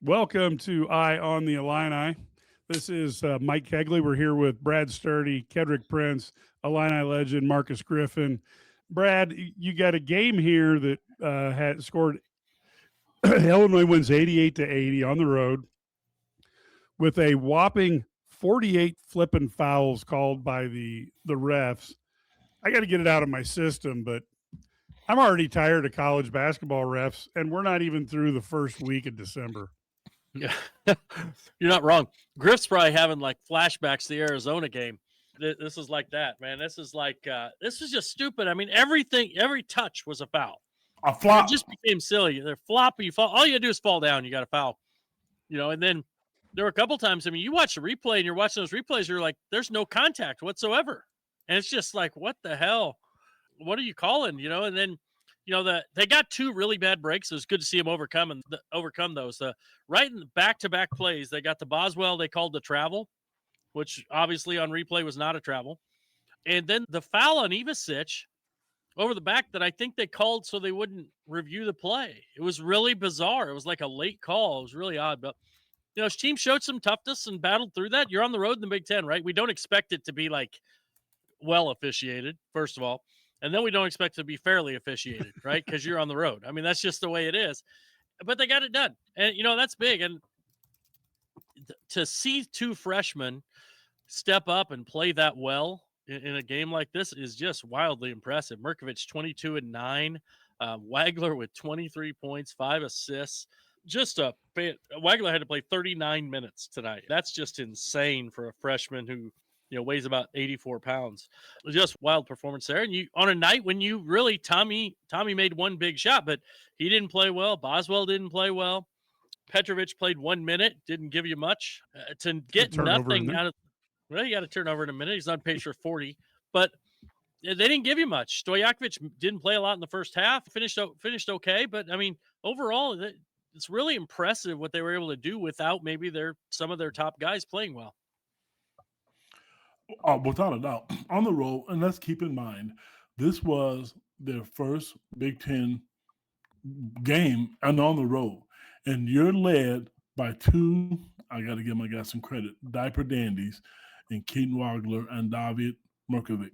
Welcome to Eye on the Illini. This is Mike Cagley. We're here with Brad Sturdy, Kedrick Prince, Illini Legend Marcus Griffin. Brad, you got a game here that had scored. Illinois wins 88-80 on the road with a whopping 48 flipping fouls called by the refs. I got to get it out of my system, but I'm already tired of college basketball refs, and we're not even through the first week of December. Yeah, you're not wrong. Griff's probably having like flashbacks to the Arizona game. This is like that, man. This is like this is just stupid. I mean, every touch was a foul. A flop. It just became silly. They're floppy. You fall. All you gotta do is fall down. You got to foul. And then there were a couple times. I mean, you watch the replay and you're watching those replays. You're like, there's no contact whatsoever, and it's just like, what the hell? What are you calling? And then. They got two really bad breaks. It was good to see them overcome those. Right in the back-to-back plays, they got the Boswell. They called the travel, which obviously on replay was not a travel. And then the foul on Ivasic over the back that I think they called so they wouldn't review the play. It was really bizarre. It was like a late call. It was really odd. But, his team showed some toughness and battled through that. You're on the road in the Big Ten, right? We don't expect it to be like well officiated, first of all. And then we don't expect to be fairly officiated, right? Because you're on the road. I mean, that's just the way it is. But they got it done. And, that's big. And to see two freshmen step up and play that well in a game like this is just wildly impressive. Mirkovic, 22-9. Wagler with 23 points, 5 assists. Wagler had to play 39 minutes tonight. That's just insane for a freshman who weighs about 84 pounds. Just wild performance there. And on a night when you really, Tommy made one big shot, but he didn't play well. Boswell didn't play well. Petrovic played 1 minute, didn't give you much. To get nothing out of, well, he got a turnover in a minute. He's on pace for 40, but they didn't give you much. Stojakovic didn't play a lot in the first half, finished okay. But I mean, overall, it's really impressive what they were able to do without maybe some of their top guys playing well. Without a doubt, on the road, and let's keep in mind, this was their first Big Ten game and on the road. And you're led by two, I got to give my guys some credit, diaper dandies, and Keaton Wagler and David Mirkovic.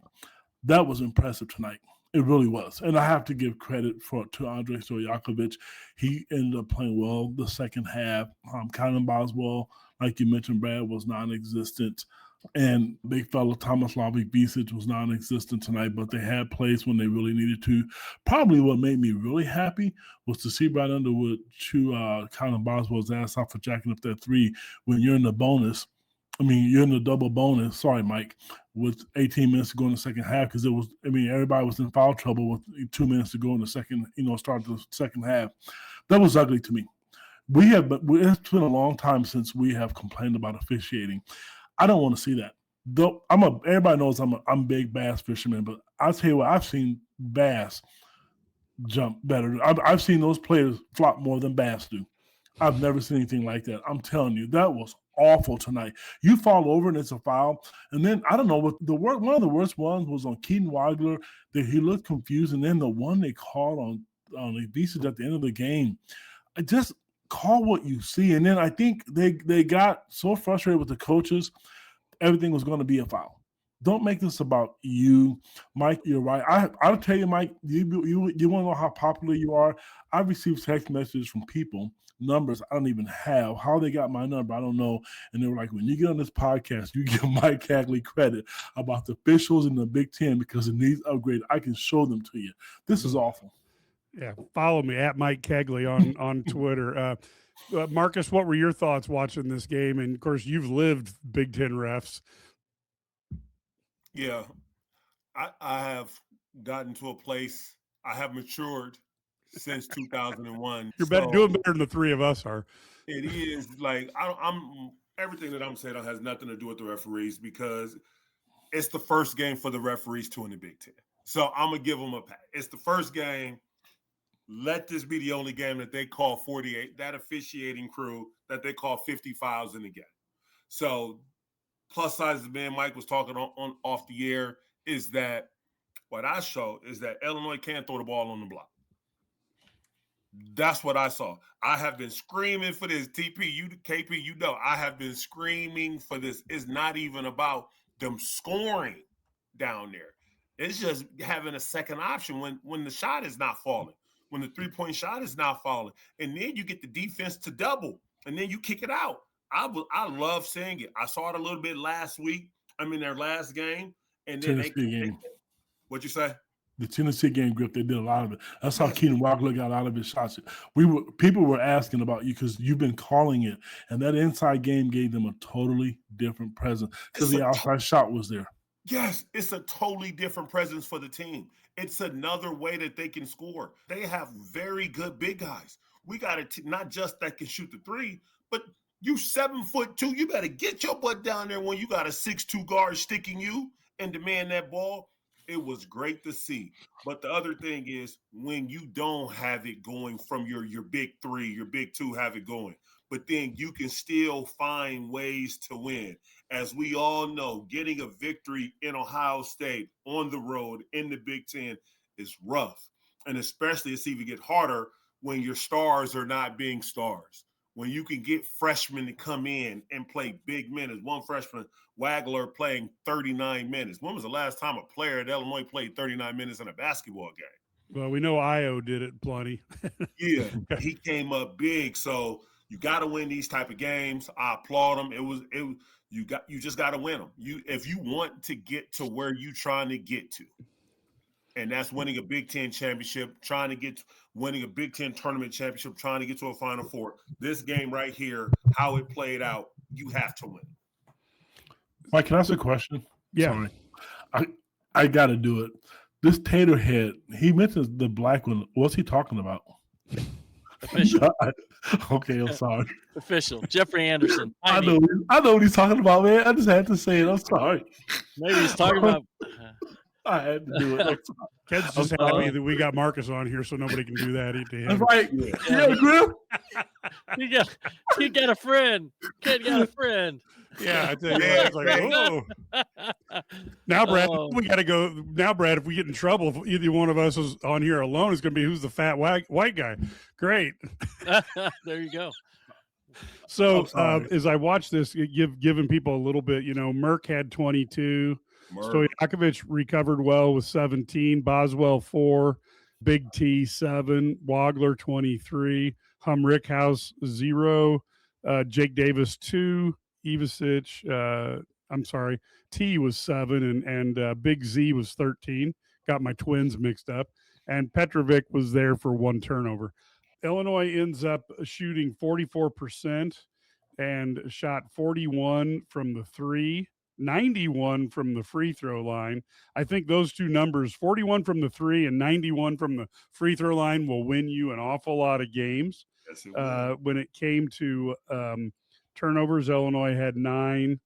That was impressive tonight. It really was. And I have to give credit to Andrei Stojakovic. He ended up playing well the second half. Kylan Boswell, like you mentioned, Brad, was non-existent. And big fella Tomislav Ivasic was non-existent tonight, but they had plays when they really needed to. Probably what made me really happy was to see Brad Underwood chew Kylan Boswell's ass off for jacking up that three when you're in the bonus. I mean, you're in the double bonus. Sorry, Mike, with 18 minutes to go in the second half because everybody was in foul trouble with 2 minutes to go in the second, start the second half. That was ugly to me. It's been a long time since we have complained about officiating. I don't want to see that. Though everybody knows I'm a big bass fisherman, but I'll tell you what, I've seen bass jump better. I've seen those players flop more than bass do. I've never seen anything like that. I'm telling you, that was awful tonight. You fall over and it's a foul, and then I don't know what one of the worst ones was on Keaton Wagler that he looked confused, and then the one they called on Ivasic at the end of the game. Just call what you see. And then I think they got so frustrated with the coaches, everything was going to be a foul. Don't make this about you. Mike, you're right. I'll tell you, Mike, you want to know how popular you are? I've received text messages from people, numbers I don't even have. How they got my number, I don't know. And they were like, when you get on this podcast, you give Mike Cagley credit about the officials in the Big Ten because it needs upgrade. I can show them to you. This is awful. Yeah, follow me at Mike Cagley on Twitter. Marcus, what were your thoughts watching this game? And, of course, you've lived Big Ten refs. Yeah, I have gotten to a place. I have matured since 2001. You're doing better than the three of us are. It is like I'm everything that I'm saying has nothing to do with the referees because it's the first game for the referees too in the Big Ten. So I'm going to give them a pat. It's the first game. Let this be the only game that they call 48, that officiating crew that they call 50 fouls in the game. So plus size of man Mike was talking on off the air is that what I show is that Illinois can't throw the ball on the block. That's what I saw. I have been screaming for this. KP, you know, I have been screaming for this. It's not even about them scoring down there. It's just having a second option when the shot is not falling, when the 3-point shot is not falling, and then you get the defense to double, and then you kick it out. I love seeing it. I saw it a little bit last week. Their last game, and then game. What'd you say? The Tennessee game, Griff, they did a lot of it. That's how Keenan Walker got out of his shots. People were asking about you because you've been calling it, and that inside game gave them a totally different presence because the outside shot was there. Yes, it's a totally different presence for the team. It's another way that they can score. They have very good big guys. We got not just that can shoot the three, but you 7'2", you better get your butt down there when you got a 6'2" guard sticking you and demand that ball. It was great to see. But the other thing is when you don't have it going from your big three, your big two have it going, but then you can still find ways to win. As we all know, getting a victory in Ohio State on the road in the Big Ten is rough. And especially it's even get harder when your stars are not being stars. When you can get freshmen to come in and play big minutes. One freshman, Wagler, playing 39 minutes. When was the last time a player at Illinois played 39 minutes in a basketball game? Well, we know Io did it plenty. Yeah, he came up big. So you got to win these type of games. I applaud him. You just got to win them. If you want to get to where you trying to get to, and that's winning a Big Ten championship, winning a Big Ten tournament championship, trying to get to a Final Four. This game right here, how it played out, you have to win. Mike, can I ask a question? Yeah. Sorry. I got to do it. This tater head, he mentions the black one. What's he talking about? Official. Okay, I'm sorry. Official. Jeffrey Anderson. I know what he's talking about, man. I just had to say it. I'm sorry. Maybe he's talking about... I had to do it. Ked's just happy that we got Marcus on here so nobody can do that to him. That's right. Yeah, Griff. You got a friend. Kid got a friend. Yeah, I tell you what, it's like, oh. Now, Brad, we got to go. Now, Brad, if we get in trouble, if either one of us is on here alone, it's going to be who's the fat white guy. Great. There you go. So as I watch this, giving people a little bit, Merck had 22. Stojakovic recovered well with 17, Boswell 4, Big T 7, Wagler 23, Rickhouse 0, Jake Davis 2, Ivasic, T was 7, and Big Z was 13. Got my twins mixed up. And Petrovic was there for 1 turnover. Illinois ends up shooting 44% and shot 41 from the 3. 91 from the free throw line. I think those two numbers, 41 from the 3 and 91 from the free throw line, will win you an awful lot of games. Yes, when it came to turnovers, Illinois had 9,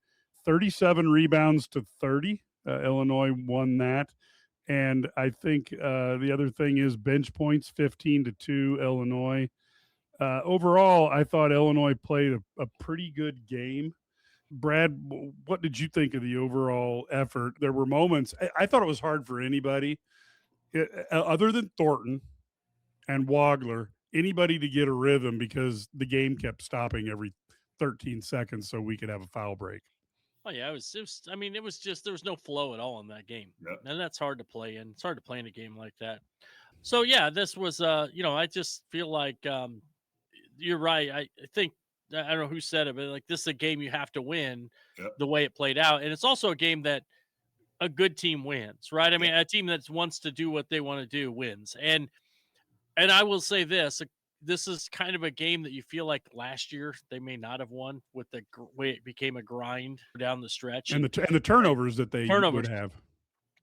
37 rebounds to 30. Illinois won that. And I think the other thing is bench points, 15-2 Illinois. Overall, I thought Illinois played a pretty good game. Brad, what did you think of the overall effort? There were moments, I thought it was hard for anybody other than Thornton and Wagler, anybody to get a rhythm because the game kept stopping every 13 seconds so we could have a foul break. Oh yeah, it was just, there was no flow at all in that game. Yep. And that's hard to play in. It's hard to play in a game like that. So yeah, this was, I just feel like you're right. I think, I don't know who said it, but like this is a game you have to win. Yep. The way it played out. And it's also a game that a good team wins, right? I mean, a team that wants to do what they want to do wins. And I will say this is kind of a game that you feel like last year they may not have won with the way it became a grind down the stretch. And the turnovers that they would have.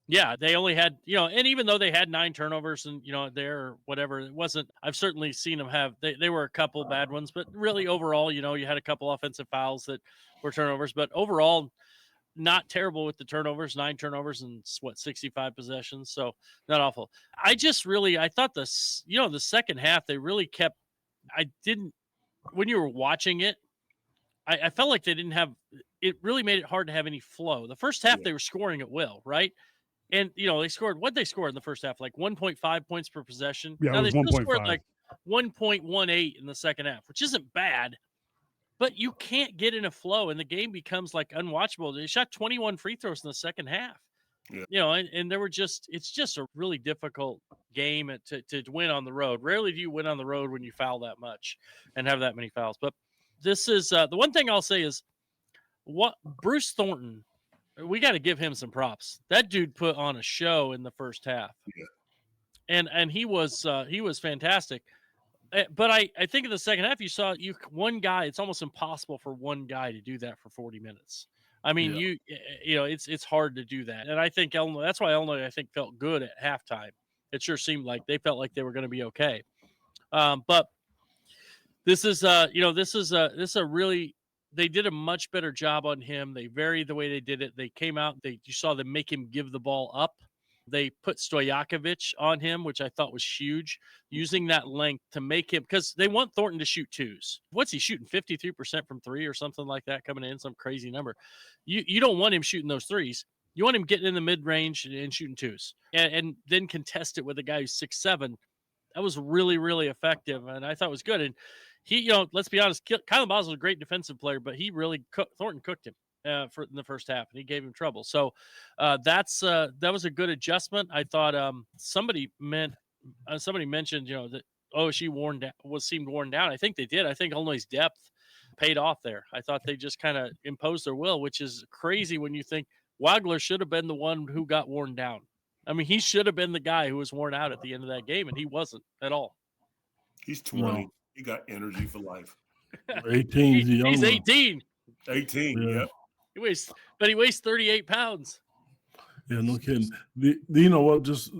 Yeah, they only had, and even though they had 9 turnovers and, there or whatever, it wasn't, I've certainly seen them have, they were a couple bad ones, but really overall, you had a couple offensive fouls that were turnovers, but overall, not terrible with the turnovers, 9 turnovers and 65 possessions. So not awful. I thought the second half, they really kept, when you were watching it, I felt like they didn't have, it really made it hard to have any flow. The first half, they were scoring at will, right? And, they scored in the first half, like 1.5 points per possession. Yeah, now, it was 1.5. 1.18 in the second half, which isn't bad, but you can't get in a flow and the game becomes like unwatchable. They shot 21 free throws in the second half. Yeah. And there were it's just a really difficult game to win on the road. Rarely do you win on the road when you foul that much and have that many fouls. But this is the one thing I'll say is what Bruce Thornton, we got to give him some props. That dude put on a show in the first half. Yeah. And he was fantastic. But I think in the second half, you saw one guy, it's almost impossible for one guy to do that for 40 minutes. I mean, it's hard to do that. And I think Illinois, that's why Illinois, I think, felt good at halftime. It sure seemed like they felt like they were going to be okay. But this is a really, they did a much better job on him. They varied the way they did it. They came out, you saw them make him give the ball up. They put Stojakovic on him, which I thought was huge, using that length to make him, because they want Thornton to shoot twos. What's he shooting? 53% from three or something like that, coming in, some crazy number. You don't want him shooting those threes. You want him getting in the mid-range and shooting twos, and then contest it with a guy who's 6'7". That was really, really effective, and I thought it was good. And he, let's be honest, Kylan Boswell's a great defensive player, but he really Thornton cooked him. In the first half, and he gave him trouble. So that was a good adjustment. I thought somebody mentioned that OSU seemed worn down. I think they did. I think Illinois' depth paid off there. I thought they just kind of imposed their will, which is crazy when you think Wagler should have been the one who got worn down. I mean, he should have been the guy who was worn out at the end of that game, and he wasn't at all. He's 20. No. He got energy for life. 18. He's 18. 18. Yeah. Yep. He weighs 38 pounds. Yeah, no kidding. You know what? Just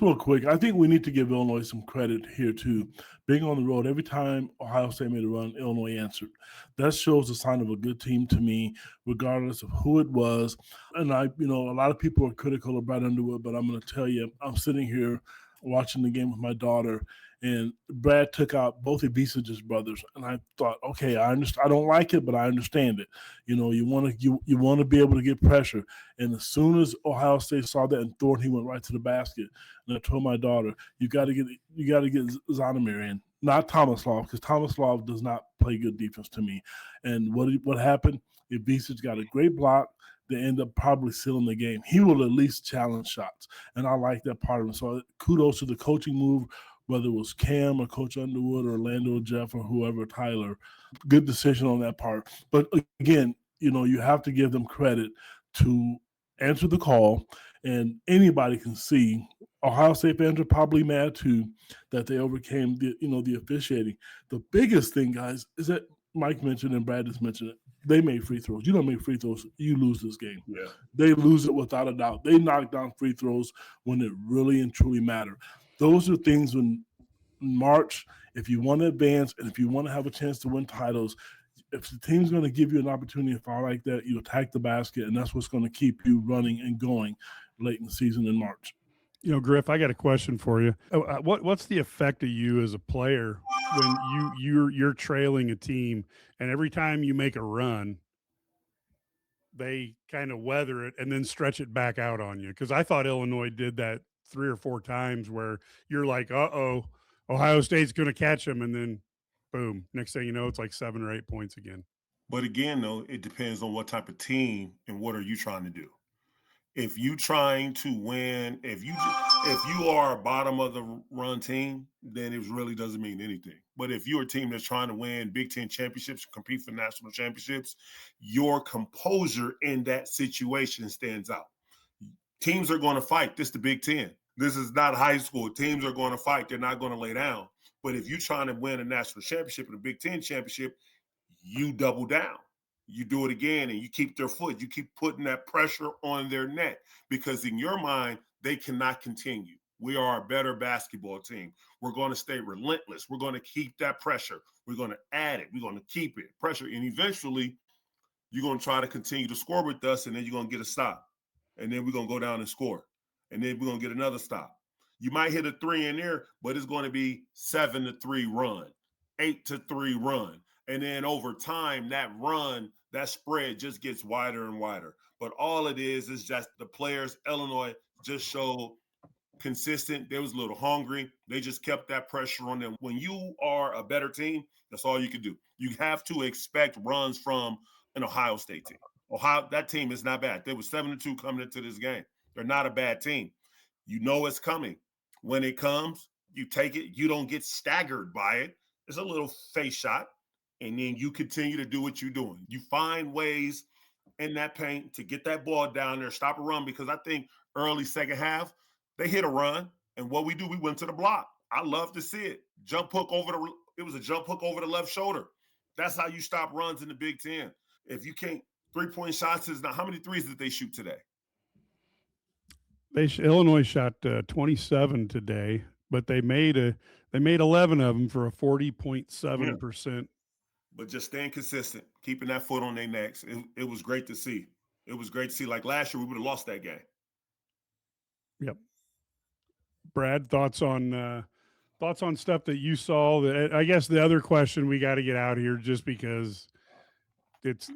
real quick, I think we need to give Illinois some credit here too. Being on the road, every time Ohio State made a run, Illinois answered. That shows a sign of a good team to me, regardless of who it was. And a lot of people are critical of Brad Underwood, but I'm going to tell you, I'm sitting here watching the game with my daughter, and Brad took out both Ibisic's brothers, and I thought, okay, I understand. I don't like it, but I understand it. You want to be able to get pressure. And as soon as Ohio State saw that and Thornton, he went right to the basket. And I told my daughter, you got to get Zonomir in, not Tomislav, because Tomislav does not play good defense to me. And what happened? Ibisic got a great block. They end up probably sealing the game. He will at least challenge shots, and I like that part of it. So kudos to the coaching move, whether it was Cam or Coach Underwood or Orlando Jeff or whoever, Tyler. Good decision on that part. But again, you have to give them credit to answer the call, and anybody can see Ohio State fans are probably mad too that they overcame the officiating. The biggest thing, guys, is that Mike mentioned and Brad just mentioned it. They made free throws. You don't make free throws, you lose this game. Yeah. They lose it without a doubt. They knock down free throws when it really and truly matter. Those are things when in March, if you want to advance and if you want to have a chance to win titles, if the team's going to give you an opportunity to foul like that, you attack the basket, and that's what's going to keep you running and going late in the season in March. Griff, I got a question for you. What's the effect of you as a player when you're trailing a team, and every time you make a run, they kind of weather it and then stretch it back out on you? Because I thought Illinois did that 3 or 4 times where you're like, Ohio State's going to catch them, and then boom, next thing you know, it's like 7 or 8 points again. But again, though, it depends on what type of team and what are you trying to do. If you trying to win, if you are a bottom of the run team, then it really doesn't mean anything. But if you're a team that's trying to win Big Ten championships, compete for national championships, your composure in that situation stands out. Teams are going to fight. This is the Big Ten. This is not high school. Teams are going to fight. They're not going to lay down. But if you're trying to win a national championship and a Big Ten championship, you double down. You do it again, and you keep their foot. You keep putting that pressure on their neck, because in your mind, they cannot continue. We are a better basketball team. We're going to stay relentless. We're going to keep that pressure. We're going to add it. We're going to keep it. Pressure. And eventually, you're going to try to continue to score with us, and then you're going to get a stop. And then we're going to go down and score. And then we're going to get another stop. You might hit a 3 in there, but it's going to be 7-3 run, 8-3 run. And then over time, that run, that spread just gets wider and wider. But all it is just the players, Illinois, just showed consistent. They was a little hungry. They just kept that pressure on them. When you are a better team, that's all you can do. You have to expect runs from an Ohio State team. Ohio, that team is not bad. They were 7-2 coming into this game. They're not a bad team. You know it's coming. When it comes, you take it. You don't get staggered by it. It's a little face shot, and then you continue to do what you're doing. You find ways in that paint to get that ball down there, stop a run, because I think early second half, they hit a run, and what we do, we went to the block. I love to see it. It was a jump hook over the left shoulder. That's how you stop runs in the Big Ten. If you can't, 3-point shots is now, how many threes did they shoot today? Illinois shot 27 today, but they made 11 of them for a 40.7%. But just staying consistent, keeping that foot on their necks. It was great to see. It was great to see. Like last year, we would have lost that game. Yep. Brad, thoughts on stuff that you saw? I guess the other question we got to get out here, just because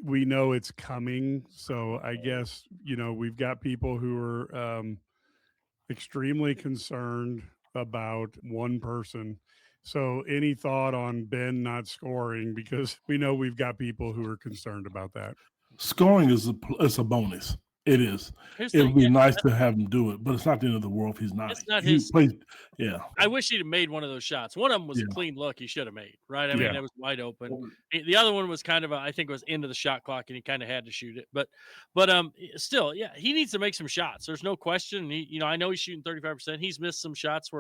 we know it's coming. So I guess, we've got people who are extremely concerned about one person. So any thought on Ben not scoring? Because we know we've got people who are concerned about that. Scoring is a bonus. It is. It would be nice to have him do it, but it's not the end of the world if he's not. It's not yeah. I wish he'd have made one of those shots. One of them was a clean look he should have made, right? I mean, it was wide open. The other one was kind of I think it was into the shot clock, and he kind of had to shoot it. But still, yeah, he needs to make some shots. There's no question. I know he's shooting 35%. He's missed some shots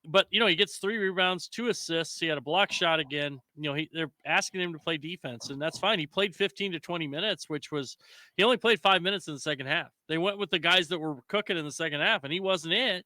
but he gets 3 rebounds, 2 assists. He had a block shot again. They're asking him to play defense, and that's fine. He played 15 to 20 minutes, he only played 5 minutes in the second half. They went with the guys that were cooking in the second half, and he wasn't it.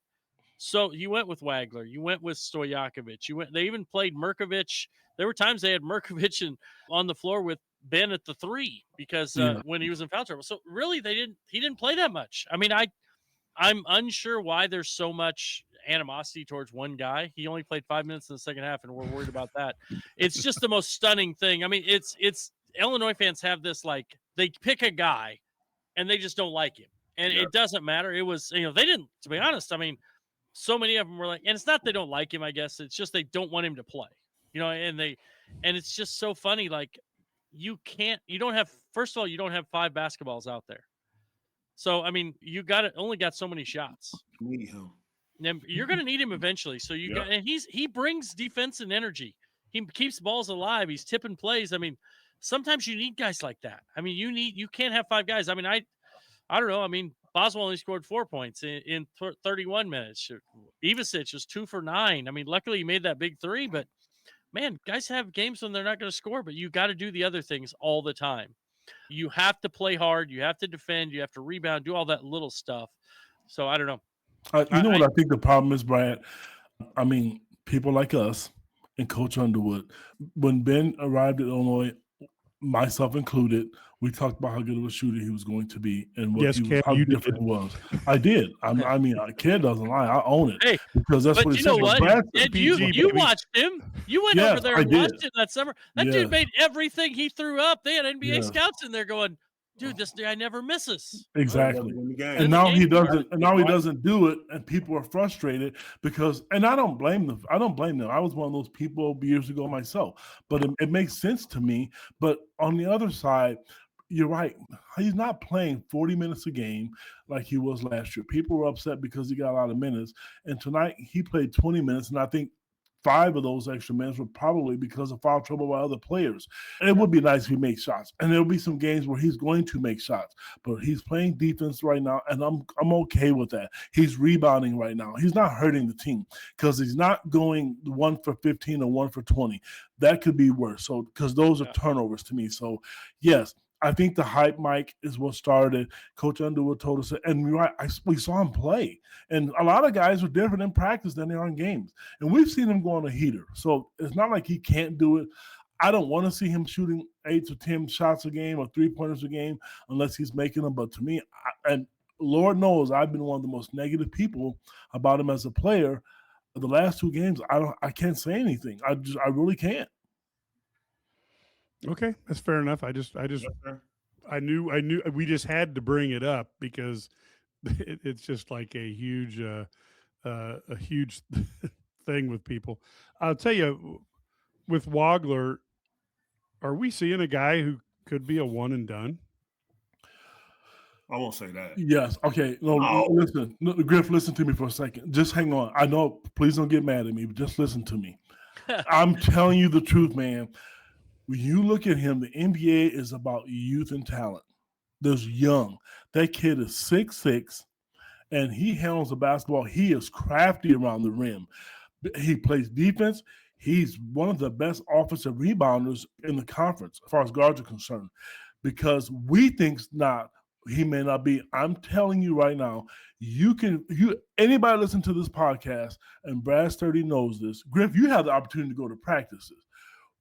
So you went with Wagler, you went with Stojakovic, they even played Merkovich. There were times they had Merkovich on the floor with Ben at the 3 because when he was in foul trouble. So really, he didn't play that much. I mean, I'm unsure why there's so much animosity towards one guy. He only played 5 minutes in the second half, and we're worried about that. It's just the most stunning thing. I mean, it's Illinois fans have this, like, they pick a guy and they just don't like him. And it doesn't matter. It was, they didn't, to be honest. I mean, so many of them were like, and it's not they don't like him, I guess. It's just they don't want him to play, and it's just so funny. Like, first of all, you don't have 5 basketballs out there. So, I mean, only got so many shots. Need him. And you're going to need him eventually. So and he brings defense and energy. He keeps balls alive. He's tipping plays. I mean, sometimes you need guys like that. I mean, you can't have 5 guys. I mean, I don't know. I mean, Boswell only scored 4 points in 31 minutes. Ivasic was 2 for 9. I mean, luckily he made that big 3, but man, guys have games when they're not going to score, but you got to do the other things all the time. You have to play hard. You have to defend. You have to rebound, do all that little stuff. So I don't know. What I think the problem is, Brad? I mean, people like us and Coach Underwood, when Ben arrived at Illinois, myself included, we talked about how good of a shooter he was going to be and how different he was. I did. I mean, a kid doesn't lie. I own it. Hey, because that's what he said. Ed, you watched him. You went over there and watched him that summer. That dude made everything he threw up. They had NBA scouts in there going, dude, this guy never misses. Exactly. And now he doesn't. And now he doesn't do it, and people are frustrated because. And I don't blame them. I was one of those people years ago myself. But it makes sense to me. But on the other side, you're right. He's not playing 40 minutes a game like he was last year. People were upset because he got a lot of minutes. And tonight he played 20 minutes, and I think 5 of those extra minutes were probably because of foul trouble by other players. And it would be nice if he makes shots. And there'll be some games where he's going to make shots. But he's playing defense right now, and I'm okay with that. He's rebounding right now. He's not hurting the team because he's not going 1 for 15 or 1 for 20. That could be worse. So because those are turnovers to me. So, yes. I think the hype, Mike, is what started. Coach Underwood told us, and we saw him play. And a lot of guys are different in practice than they are in games. And we've seen him go on a heater. So it's not like he can't do it. I don't want to see him shooting 8 to 10 shots a game or 3-pointers a game unless he's making them. But to me, and Lord knows I've been one of the most negative people about him as a player. The last 2 games, I can't say anything. I really can't. Okay, that's fair enough. I knew we just had to bring it up because it's just like a huge a huge thing with people. I'll tell you, with Wagler, are we seeing a guy who could be a one and done? I won't say that. Yes. Okay. No, listen. No, Griff, listen to me for a second. Just hang on. I know, please don't get mad at me, but just listen to me. I'm telling you the truth, man. When you look at him, the NBA is about youth and talent. There's young. That kid is 6'6", and he handles the basketball. He is crafty around the rim. He plays defense. He's one of the best offensive rebounders in the conference as far as guards are concerned. Because we think not, he may not be. I'm telling you right now, anybody listen to this podcast, and Brad Sturdy knows this. Griff, you have the opportunity to go to practices.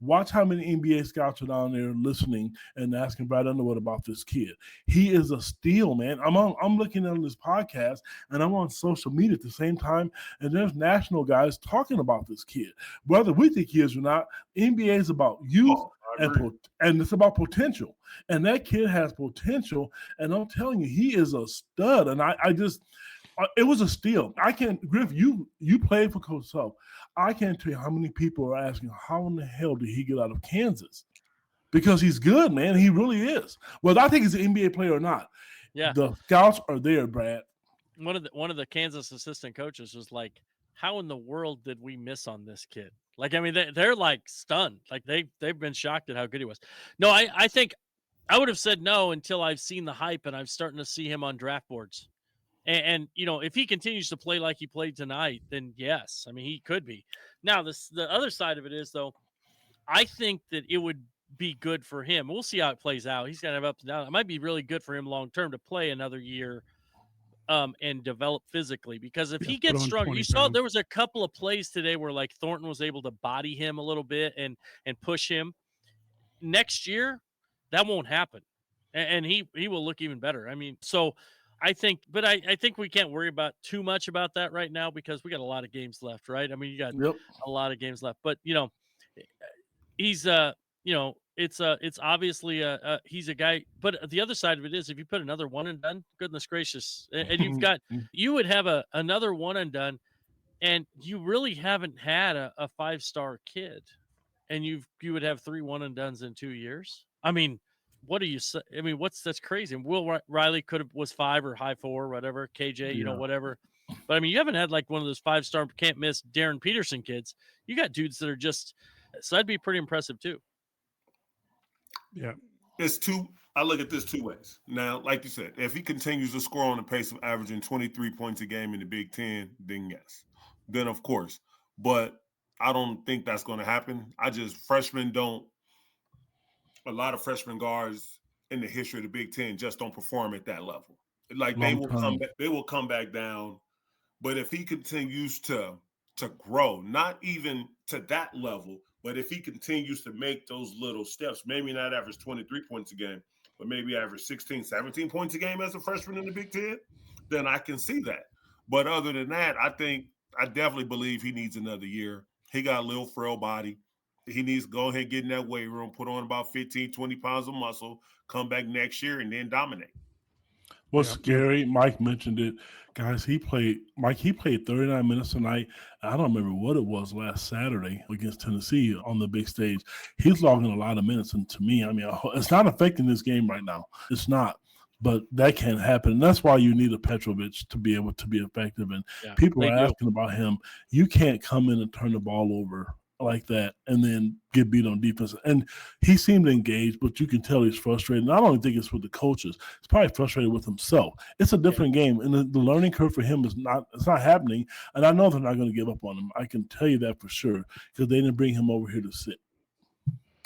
Watch how many NBA scouts are down there listening and asking Brad Underwood about this kid. He is a steal, man. I'm looking at this podcast, and I'm on social media at the same time, and there's national guys talking about this kid. Whether we think he is or not, NBA is about youth, and it's about potential. And that kid has potential, and I'm telling you, he is a stud. And it was a steal. Griff, you played for Coach Self. I can't tell you how many people are asking, how in the hell did he get out of Kansas? Because he's good, man. He really is. Whether I think he's an NBA player or not. Yeah. The scouts are there, Brad. One of the Kansas assistant coaches was like, how in the world did we miss on this kid? Like, I mean, they're like stunned. Like they've been shocked at how good he was. No, I think I would have said no until I've seen the hype and I'm starting to see him on draft boards. And if he continues to play like he played tonight, then yes, I mean, he could be. Now, the other side of it is, though, I think that it would be good for him. We'll see how it plays out. He's going to have ups and downs. It might be really good for him long term to play another year and develop physically, because if he gets stronger, you saw there was a couple of plays today where like Thornton was able to body him a little bit and push him. Next year, that won't happen, and he will look even better. I mean, so. I think we can't worry about too much about that right now because we got a lot of games left, right? I mean, you got a lot of games left, but he's it's obviously he's a guy. But the other side of it is, if you put another one and done, goodness gracious, and you would have another one and done, and you really haven't had a 5-star kid, and you would have 3 one and dones in 2 years. I mean. What do you say? I mean, that's crazy. Will Riley was 5 or high 4, whatever. KJ, whatever. But I mean, you haven't had like one of those 5-star can't miss Darren Peterson kids. You got dudes that are just, so that'd be pretty impressive too. Yeah. I look at this 2 ways. Now, like you said, if he continues to score on the pace of averaging 23 points a game in the Big Ten, then yes. Then of course. But I don't think that's going to happen. A lot of freshman guards in the history of the Big Ten just don't perform at that level. Like they will come back down. But if he continues to grow, not even to that level, but if he continues to make those little steps, maybe not average 23 points a game, but maybe average 16, 17 points a game as a freshman in the Big Ten, then I can see that. But other than that, I definitely believe he needs another year. He got a little frail body. He needs to go ahead and get in that weight room, put on about 15, 20 pounds of muscle, come back next year, and then dominate. What's scary, Mike mentioned it. Guys, he played 39 minutes tonight. I don't remember what it was last Saturday against Tennessee on the big stage. He's logging a lot of minutes, and to me, I mean, it's not affecting this game right now. It's not. But that can't happen. And that's why you need a Petrovic to be able to be effective. And people are asking about him. You can't come in and turn the ball over like that and then get beat on defense. And he seemed engaged, but you can tell he's frustrated. And I don't think it's with the coaches. He's probably frustrated with himself. It's a different game, and the learning curve for him it's not happening. And I know they're not going to give up on him. I can tell you that for sure because they didn't bring him over here to sit.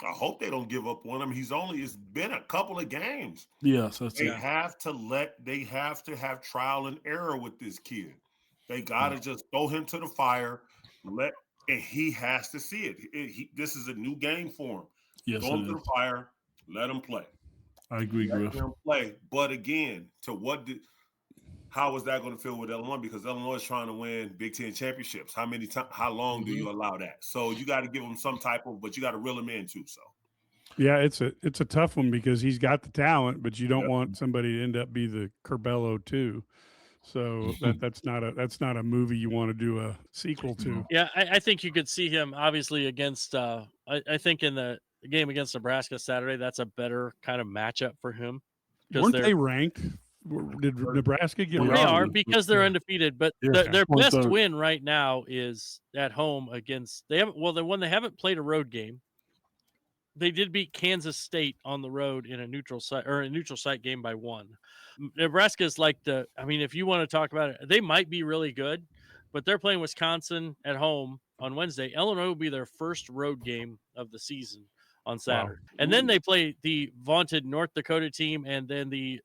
I hope they don't give up on him. It's been a couple of games. Yes, they have to have trial and error with this kid. They got to just throw him to the fire, and he has to see it. This is a new game for him. Yes, throw him to the fire, let him play. I agree, Griff. Let him play. But again, how is that going to feel with Illinois? Because Illinois is trying to win Big Ten championships. How long do you allow that? So you got to give him some type of, but you got to reel him in too. So yeah, it's a tough one because he's got the talent, but you don't want somebody to end up be the Curbelo too. So that's not a movie you want to do a sequel to. Yeah, I think you could see him obviously against. I think in the game against Nebraska Saturday, that's a better kind of matchup for him. Weren't they ranked? Did Nebraska get They They ranked? are because they're undefeated, but Yeah, their best 23rd. win right now is at home against. They haven't played a road game. They did beat Kansas State on the road in a neutral site game by 1. Nebraska is like if you want to talk about it, they might be really good, but they're playing Wisconsin at home on Wednesday. Illinois will be their first road game of the season on Saturday. Wow. And then they play the vaunted North Dakota team and then the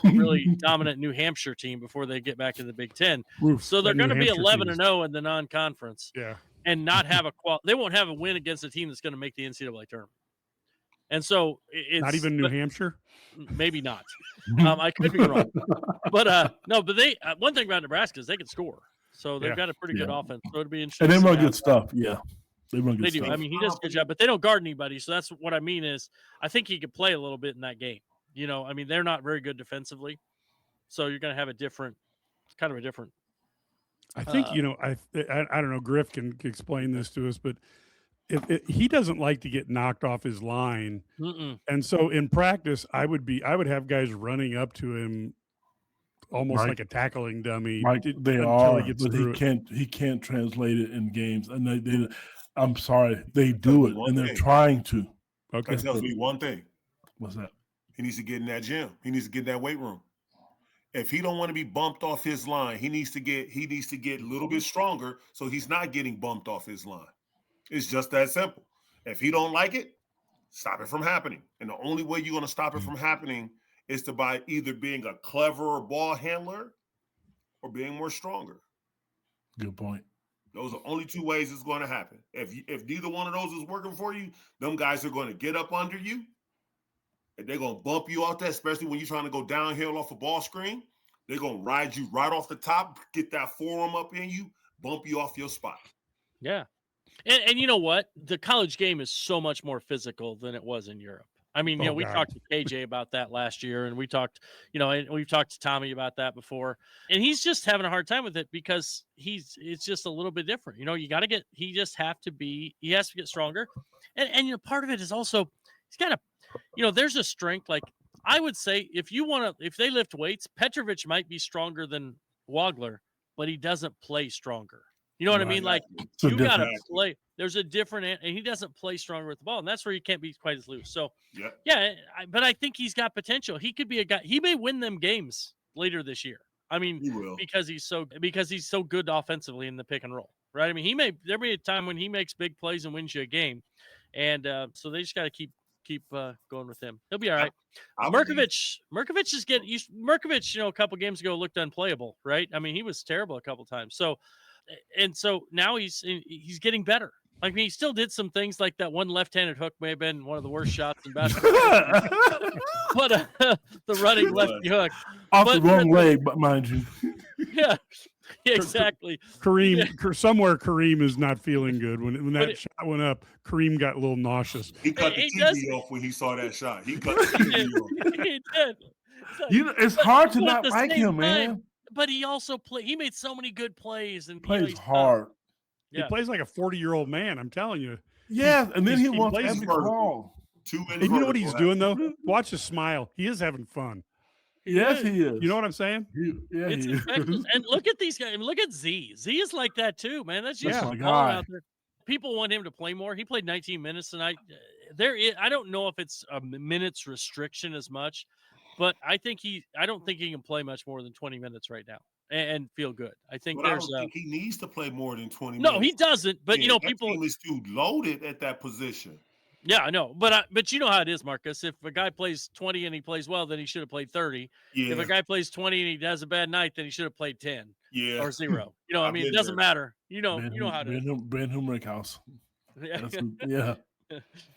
really dominant New Hampshire team before they get back to the Big Ten. Oof, So they're that New going to be Hampshire 11-0 in the non-conference. Yeah. And not have they won't have a win against a team that's going to make the NCAA tournament. And so it's Not even New Hampshire. Maybe not. I could be wrong, but no. But they one thing about Nebraska is they can score, so they've got a pretty good offense. So it'd be interesting. And they to run see good stuff. Yeah, they run good They stuff. do. I mean, he does a good job, but they don't guard anybody. So that's what I mean is I think he could play a little bit in that game. I mean, they're not very good defensively, so you're going to have a different. I think I don't know. Griff can explain this to us, but he doesn't like to get knocked off his line, and so in practice, I would have guys running up to him, almost like a tackling dummy. They are, but he can't translate it in games, and they I'm sorry, they do it, and they're trying to. Okay, that tells me one thing. What's that? He needs to get in that gym. He needs to get in that weight room. If he don't want to be bumped off his line, he needs to get a little bit stronger so he's not getting bumped off his line. It's just that simple. If he don't like it, stop it from happening. And the only way you're going to stop it from happening is by either being a cleverer ball handler or being more stronger. Good point. Those are only 2 ways it's going to happen. If neither one of those is working for you, them guys are going to get up under you. And they're going to bump you out there, especially when you're trying to go downhill off a ball screen. They're going to ride you right off the top, get that forearm up in you, bump you off your spot. Yeah. And you know what? The college game is so much more physical than it was in Europe. I mean, we talked to KJ about that last year, and we talked, and we've talked to Tommy about that before. And he's just having a hard time with it because it's just a little bit different. He has to get stronger. And part of it is also, he's got to, there's a strength. Like I would say, if they lift weights, Petrovic might be stronger than Wagler, but he doesn't play stronger. You know what I mean? Like you got to play. There's a different, and he doesn't play stronger with the ball, and that's where he can't be quite as loose. So, but I think he's got potential. He could be a guy. He may win them games later this year. I mean, he will. because he's so good offensively in the pick and roll, right? I mean, there'll be a time when he makes big plays and wins you a game, and so they just got to keep going with him. He'll be all right. Markovic is Markovic, a couple games ago looked unplayable, right? I mean, he was terrible a couple times. So now he's getting better. Like, he still did some things like that one left-handed hook may have been one of the worst shots in basketball. But the running lefty hook. Off the wrong leg, but mind you. Yeah, exactly. Kareem is not feeling good. When that shot went up, Kareem got a little nauseous. He cut the TV off when he saw that shot. He cut the TV off. He did. It's hard to not like him, man. But he also he made so many good plays and plays hard. He plays like a 40-year-old man, I'm telling you. Yeah, and then he wants every call. And you know what he's doing, though? Watch his smile. He is having fun. Yes, he is. You know what I'm saying? It's infectious. And look at these guys. I mean, look at Z. Z is like that too, man. That's just my guy. Out there. People want him to play more. He played 19 minutes tonight. I don't know if it's a minutes restriction as much, but I don't think he can play much more than 20 minutes right now and feel good. I think I don't think he needs to play more than 20 minutes. No, he doesn't. But people team is too loaded at that position. Yeah, I know, but you know how it is, Marcus. If a guy plays 20 and he plays well, then he should have played 30. Yeah. If a guy plays 20 and he has a bad night, then he should have played 10. Yeah. Or 0. I mean, it doesn't matter. You know how to. Brand Humrick house. Yeah.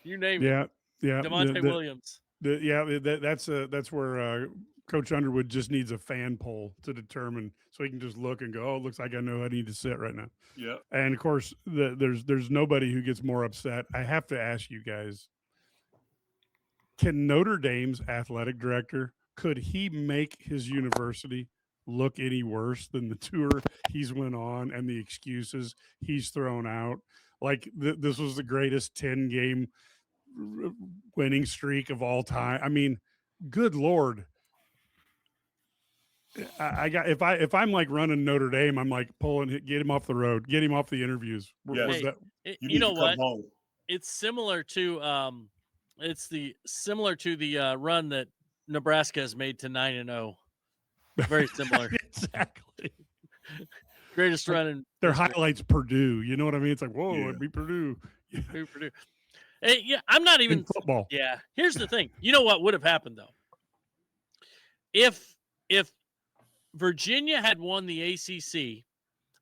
You name it. Yeah. Devontae Williams. That's where Coach Underwood just needs a fan poll to determine, so he can just look and go, oh, it looks like I know I need to sit right now. Yeah. And of course, there's nobody who gets more upset. I have to ask you guys, can Notre Dame's athletic director, could he make his university look any worse than the tour he's went on and the excuses he's thrown out. Like this was the greatest 10-game winning streak of all time. I mean, good Lord. I got if I'm like running Notre Dame, I'm like get him off the road, get him off the interviews. Yes. You know what? Home. It's similar to similar to the run that Nebraska has made to 9-0. Very similar. Exactly. Greatest run in their history. highlights Purdue. You know what I mean? It's like, whoa, Yeah. it'd be Purdue. Purdue. Hey, yeah, I'm not even in football. Yeah. Here's the thing. You know what would have happened though? If Virginia had won the ACC,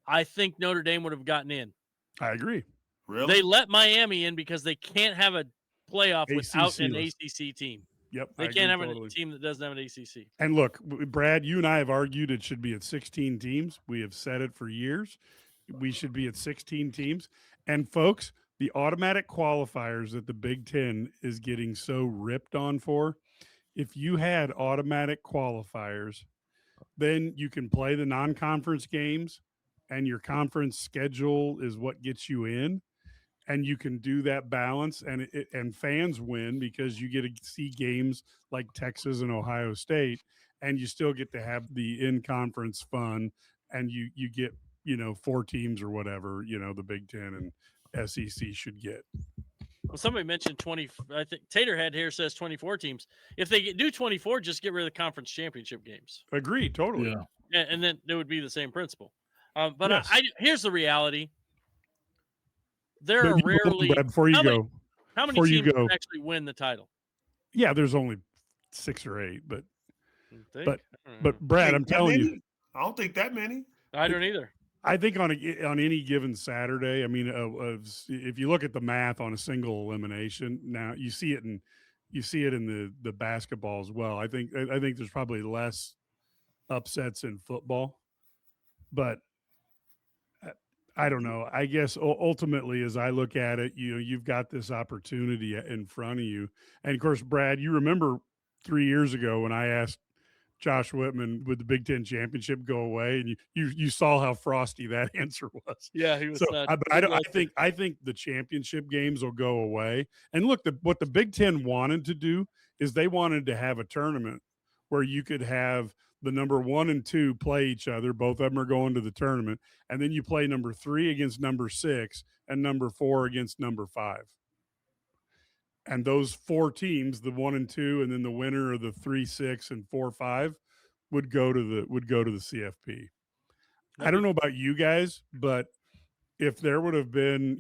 I think Notre Dame would have gotten in. I agree. Really? They let Miami in because they can't have a playoff without an ACC-less. ACC team. Yep. They can't have a team that doesn't have an ACC. And look, Brad, you and I have argued it should be at 16 teams. We have said it for years. We should be at 16 teams. And folks, the automatic qualifiers that the Big Ten is getting so ripped on for, if you had automatic qualifiers, then you can play the non-conference games and your conference schedule is what gets you in. And you can do that balance, and fans win because you get to see games like Texas and Ohio State, and you still get to have the in-conference fun, and you get 4 teams or whatever the Big Ten and SEC should get. Well, somebody mentioned 20. I think Taterhead here says 24 teams. If they do 24, just get rid of the conference championship games. Agreed, totally. Yeah. And then it would be the same principle. But Yes. here's the reality. There are rarely before you go. How many before you teams go. can actually win the title? Yeah, there's only 6 or 8, but Think? but Brad, I'm That telling you, many? I don't think that many. I don't either. I think on any given Saturday, I mean, if you look at the math on a single elimination, now you see it in the basketball as well. I think there's probably less upsets in football, but I don't know. I guess ultimately, as I look at it, you've got this opportunity in front of you, and of course, Brad, you remember 3 years ago when I asked Josh Whitman, would the Big Ten championship go away? And you saw how frosty that answer was. Yeah, he was. So, I think the championship games will go away. And look, what the Big Ten wanted to do is they wanted to have a tournament where you could have the number 1 and 2 play each other. Both of them are going to the tournament, and then you play number 3 against number 6 and number 4 against number 5. And those 4 teams, the 1 and 2, and then the winner of the 3, 6, and 4, 5, would go to the CFP. I don't know about you guys, but if there would have been,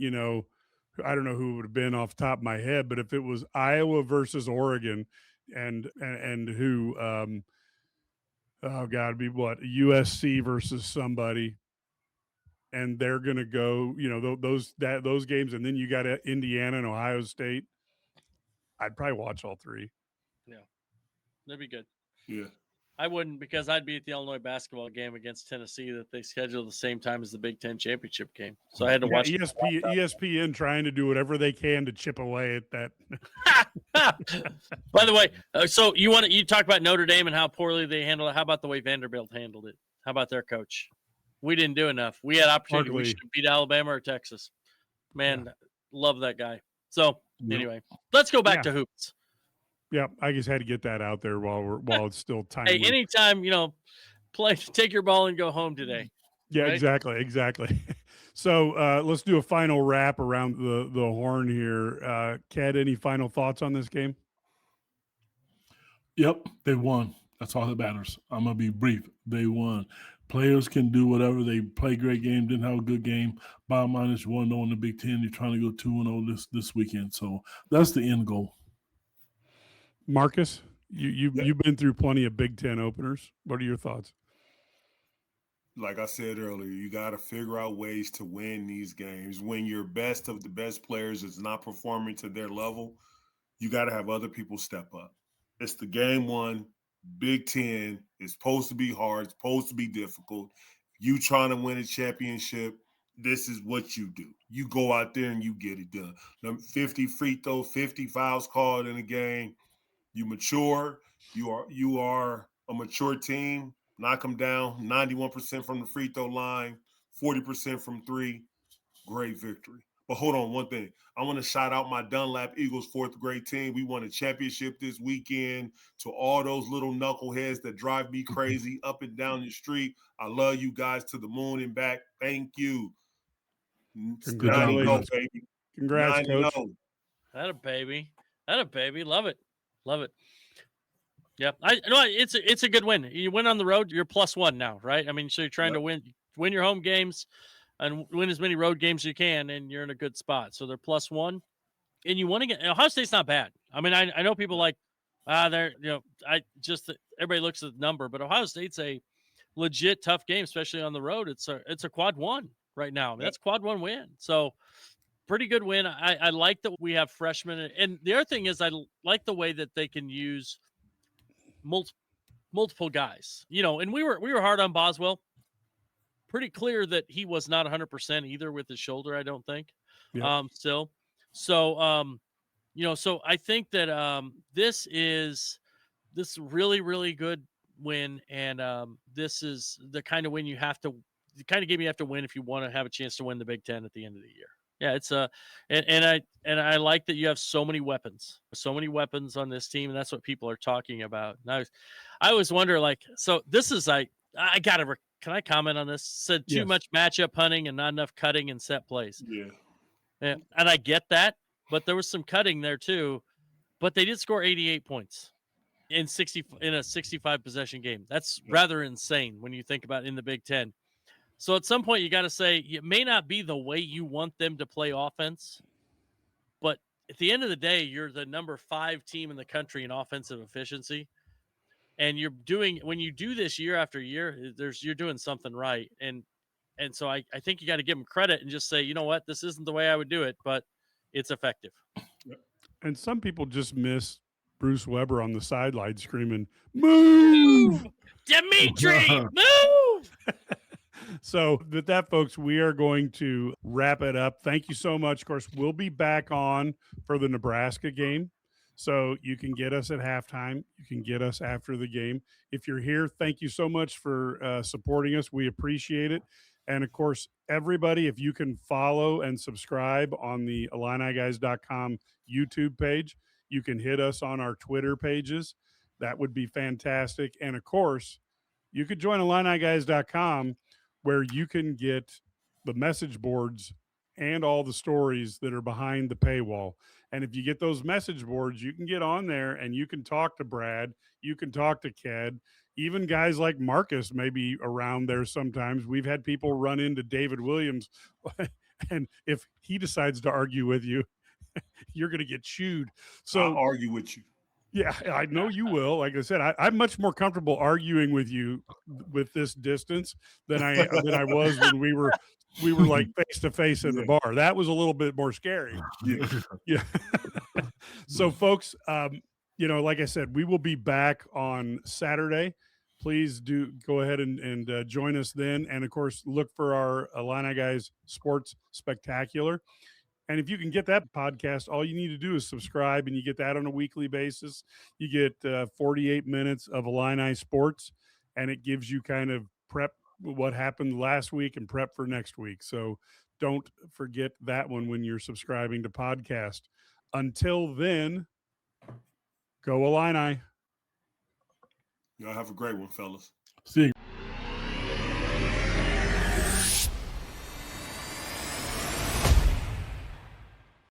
I don't know who it would have been off the top of my head, but if it was Iowa versus Oregon, and who, oh God, it'd be what, USC versus somebody, and they're going to go, those games, and then you got Indiana and Ohio State. I'd probably watch all 3. Yeah, that'd be good. Yeah. I wouldn't, because I'd be at the Illinois basketball game against Tennessee that they scheduled the same time as the Big Ten championship game. So I had to watch. ESPN trying to do whatever they can to chip away at that. By the way, so you talk about Notre Dame and how poorly they handled it. How about the way Vanderbilt handled it? How about their coach? We didn't do enough. We had opportunity. We should have beat Alabama or Texas. Man, love that guy. So anyway, let's go back to hoops. Yeah, I just had to get that out there while it's still timely. Hey, anytime, take your ball and go home today. Yeah, right? Exactly. So let's do a final wrap around the horn here. Ked, any final thoughts on this game? Yep, they won. That's all that matters. I'm going to be brief. They won. Players can do whatever. They play great game, didn't have a good game. Bottom line is 1-0 in the Big Ten. You're trying to go 2-0 this weekend. So that's the end goal. Marcus, you've been through plenty of Big Ten openers. What are your thoughts? Like I said earlier, you got to figure out ways to win these games. When your best of the best players is not performing to their level, you got to have other people step up. It's the game 1. Big Ten is supposed to be hard. It's supposed to be difficult. You trying to win a championship, this is what you do. You go out there and you get it done. 50 free throws, 50 fouls called in a game. You mature. You are a mature team. knock them down. 91% from the free throw line, 40% from three. Great victory. But hold on, one thing. I want to shout out my Dunlap Eagles 4th grade team. We won a championship this weekend. To all those little knuckleheads that drive me crazy up and down the street, I love you guys to the moon and back. Thank you. Congratulations. 9-0, baby. Congrats, Coach. 9-0. That a baby. That a baby. Love it. Love it. Yep. I know it's a good win. You win on the road, you're +1 now, right? I mean, so you're trying to win your home games and win as many road games as you can, and you're in a good spot. So they're +1. And you want to get Ohio State's not bad. I mean, I know people like they're everybody looks at the number, but Ohio State's a legit tough game, especially on the road. It's a quad 1 right now. I mean, that's quad 1 win. So pretty good win. I like that we have freshmen, and the other thing is I like the way that they can use multiple guys. And we were hard on Boswell. Pretty clear that he was not 100% either with his shoulder, I don't think. Yep. Still. So so I think that this is really, really good win, and this is the kind of win the kind of game you have to win if you want to have a chance to win the Big Ten at the end of the year. Yeah, it's and I like that you have so many weapons on this team, and that's what people are talking about. And I always wonder, so this is can I comment on this? Said too much matchup hunting and not enough cutting and set plays. Yeah. And I get that, but there was some cutting there too. But they did score 88 points in a 65 possession game. That's rather insane when you think about it in the Big Ten. So at some point you got to say it may not be the way you want them to play offense, but at the end of the day, you're the number 5 team in the country in offensive efficiency. And when you do this year after year, you're doing something right. And so I think you got to give them credit and just say, you know what, this isn't the way I would do it, but it's effective. And some people just miss Bruce Weber on the sideline screaming, "Move, Dimitri, move!" So with that, folks, we are going to wrap it up. Thank you so much. Of course, we'll be back on for the Nebraska game. So you can get us at halftime. You can get us after the game. If you're here, thank you so much for supporting us. We appreciate it. And, of course, everybody, if you can follow and subscribe on the IlliniGuys.com YouTube page, you can hit us on our Twitter pages. That would be fantastic. And, of course, you could join IlliniGuys.com where you can get the message boards and all the stories that are behind the paywall. And if you get those message boards, you can get on there and you can talk to Brad, you can talk to Ked, even guys like Marcus may be around there sometimes. We've had people run into David Williams, and if he decides to argue with you, you're going to get chewed. So I'll argue with you. Yeah, I know you will. Like I said, I'm much more comfortable arguing with you with this distance than I was when we were like face to face in the bar. That was a little bit more scary. Yeah. So, folks, like I said, we will be back on Saturday. Please do go ahead and join us then. And of course, look for our Illini Guys Sports Spectacular. And if you can get that podcast, all you need to do is subscribe, and you get that on a weekly basis. You get 48 minutes of Illini sports, and it gives you kind of prep what happened last week and prep for next week. So don't forget that one when you're subscribing to podcast. Until then, go Illini. Y'all have a great one, fellas. See you.